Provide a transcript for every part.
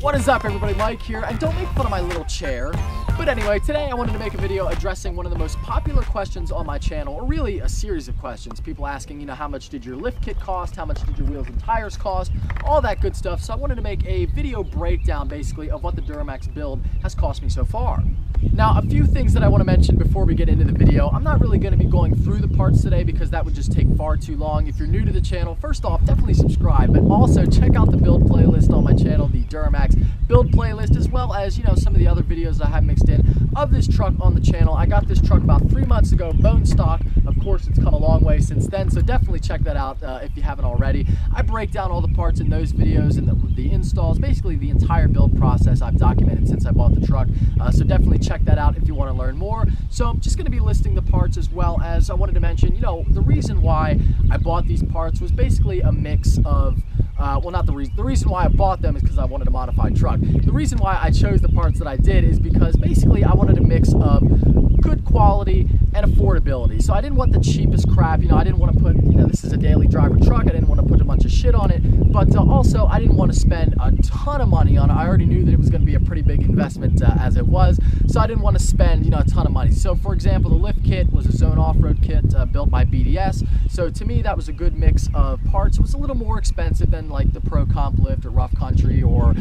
What is up, everybody? Mike here, and don't make fun of my little chair. But anyway, today I wanted to make a video addressing one of the most popular questions on my channel, or really a series of questions. People asking, how much did your lift kit cost? How much did your wheels and tires cost? All that good stuff. So I wanted to make a video breakdown, basically, of what the Duramax build has cost me so far. Now, a few things that I want to mention before we get into the video. I'm not really going to be going through the parts today because that would just take far too long. If you're new to the channel, first off, definitely subscribe, but also check out the build playlist on my channel, the Duramax build playlist, as well as, some of the other videos that I have mixed in of this truck on the channel. I got this truck about 3 months ago, bone stock. Of course, it's come a long way since then, so definitely check that out if you haven't already. I break down all the parts in those videos and the installs, basically the entire build process I've documented since I bought the truck, so definitely check that out if you want to learn more. So I'm just going to be listing the parts, as well as I wanted to mention, the reason why I bought these parts was basically a mix of well, not the reason why I bought them is because I wanted a modified truck. The reason why I chose the parts that I did is because basically I wanted a mix of good quality and affordability. So I didn't want the cheapest crap, I didn't want to put, this is a daily driver truck, I didn't want to put a bunch of shit on it, but also I didn't want to spend a ton of money on it. I already knew that it was going to be a pretty big investment as it was, so I didn't want to spend, a ton of money. So for example, the lift kit was a Zone off-road kit built by BDS, so to me that was a good mix of parts. It was a little more expensive than like the Pro Comp lift or Rough Country or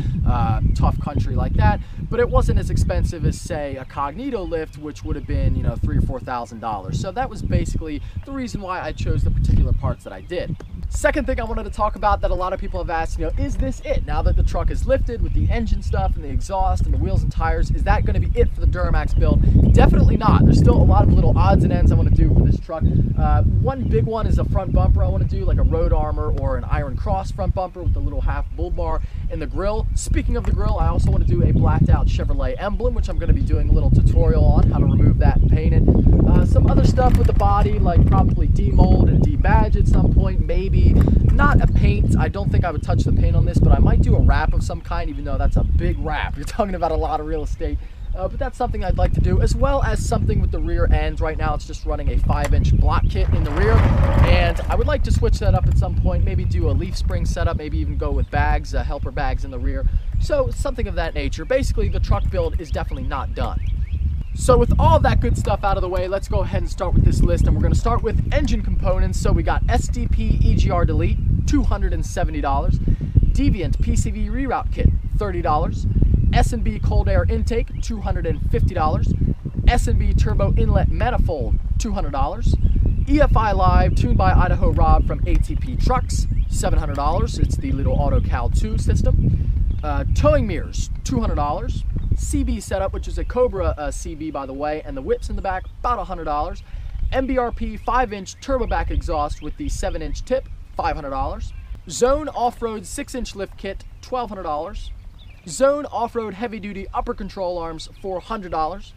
Tough Country like that, but it wasn't as expensive as, say, a Cognito lift, which would have been, $3,000 or $4,000. So that was basically the reason why I chose the particular parts that I did. Second thing I wanted to talk about that a lot of people have asked, is this it? Now that the truck is lifted with the engine stuff and the exhaust and the wheels and tires, is that going to be it for the Duramax build? Definitely not. There's still a lot of little odds and ends I want to do for this truck. One big one is a front bumper. I want to do like a Road Armor or an Iron Cross front bumper with the little half bull bar in the grill. Speaking of the grill, I also want to do a blacked out Chevrolet emblem, which I'm going to be doing a little tutorial on how to remove that and paint it. Some other stuff with the body, like probably demold and debadge at some point, maybe. Not a paint. I don't think I would touch the paint on this, but I might do a wrap of some kind, even though that's a big wrap. You're talking about a lot of real estate. But that's something I'd like to do, as well as something with the rear ends. Right now it's just running a 5-inch block kit in the rear, and I would like to switch that up at some point, maybe do a leaf spring setup, maybe even go with bags, helper bags in the rear. So something of that nature. Basically, the truck build is definitely not done. So with all that good stuff out of the way, let's go ahead and start with this list, and we're going to start with engine components. So we got SDP EGR Delete, $270, Deviant PCV Reroute Kit, $30, S&B Cold Air Intake, $250, S&B Turbo Inlet Manifold, $200, EFI Live tuned by Idaho Rob from ATP Trucks, $700. It's the little Auto Cal 2 system. Towing mirrors, $200. CB setup, which is a Cobra CB, by the way, and the whips in the back, about $100. MBRP 5-inch turbo back exhaust with the 7-inch tip, $500. Zone off-road 6-inch lift kit, $1,200. Zone off-road heavy-duty upper control arms, $400.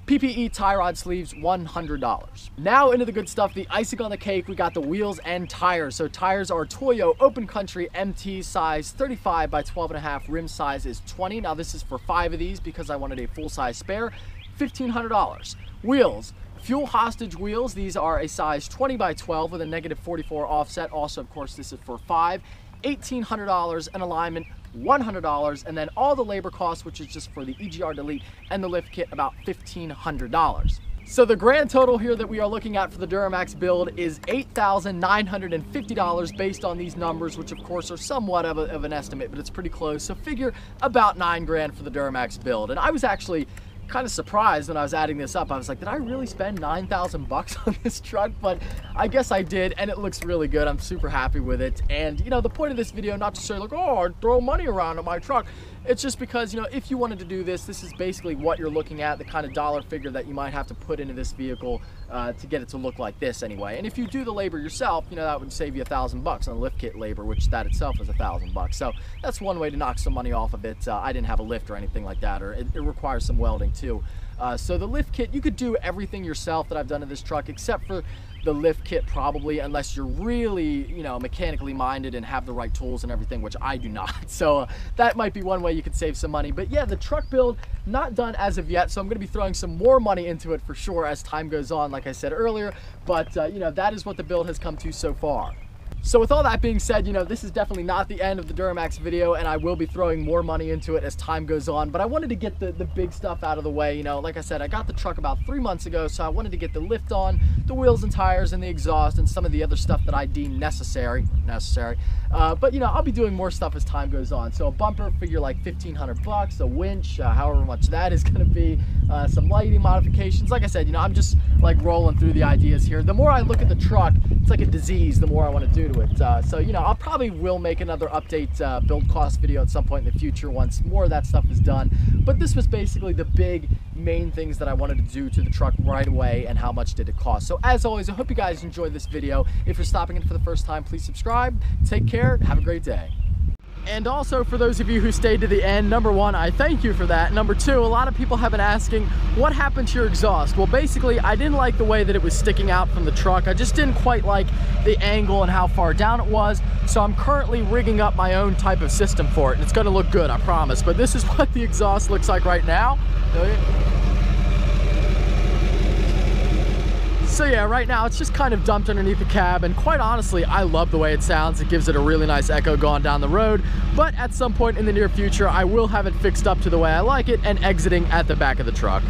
PPE tie rod sleeves, $100. Now into the good stuff, the icing on the cake, we got the wheels and tires. So tires are Toyo Open Country MT size 35 by 12.5, rim size is 20. Now this is for 5 of these because I wanted a full-size spare, $1,500. Wheels, Fuel Hostage wheels. These are a size 20 by 12 with a -44 offset. Also, of course, this is for 5, $1,800, an alignment, $100, and then all the labor costs, which is just for the EGR Delete and the lift kit, about $1,500. So the grand total here that we are looking at for the Duramax build is $8,950 based on these numbers, which of course are somewhat of an estimate, but it's pretty close. So figure about $9 grand for the Duramax build. And I was actually kind of surprised when I was adding this up. I was like, did I really spend 9,000 bucks on this truck? But I guess I did, and it looks really good. I'm super happy with it. And the point of this video, not to say like, oh, I throw money around on my truck. It's just because, if you wanted to do this, this is basically what you're looking at, the kind of dollar figure that you might have to put into this vehicle to get it to look like this anyway. And if you do the labor yourself, that would save you $1,000 on lift kit labor, which that itself is $1,000. So that's one way to knock some money off of it. I didn't have a lift or anything like that, or it requires some welding too. So the lift kit, you could do everything yourself that I've done in this truck, except for the lift kit probably, unless you're really, mechanically minded and have the right tools and everything, which I do not. So that might be one way you could save some money. But yeah, the truck build, not done as of yet. So I'm going to be throwing some more money into it for sure as time goes on, like I said earlier. But, that is what the build has come to so far. So with all that being said, you know, this is definitely not the end of the Duramax video, and I will be throwing more money into it as time goes on, but I wanted to get the big stuff out of the way. You know, like I said, I got the truck about 3 months ago, so I wanted to get the lift on, the wheels and tires and the exhaust and some of the other stuff that I deem necessary. But you know, I'll be doing more stuff as time goes on. So a bumper, figure like 1,500 bucks, a winch, however much that is gonna be, some lighting modifications. Like I said, you know, I'm just like rolling through the ideas here. The more I look at the truck, it's like a disease, the more I want to do to it. So, you know, I'll probably will make another update build cost video at some point in the future once more of that stuff is done. But this was basically the big main things that I wanted to do to the truck right away and how much did it cost. So as always, I hope you guys enjoyed this video. If you're stopping in for the first time, please subscribe. Take care. Have a great day. And also, for those of you who stayed to the end, number one, I thank you for that. Number two, a lot of people have been asking, what happened to your exhaust? Well, basically, I didn't like the way that it was sticking out from the truck. I just didn't quite like the angle and how far down it was. So I'm currently rigging up my own type of system for it, and it's gonna look good, I promise. But this is what the exhaust looks like right now. So yeah, right now it's just kind of dumped underneath the cab, and quite honestly, I love the way it sounds. It gives it a really nice echo going down the road, but at some point in the near future, I will have it fixed up to the way I like it and exiting at the back of the truck.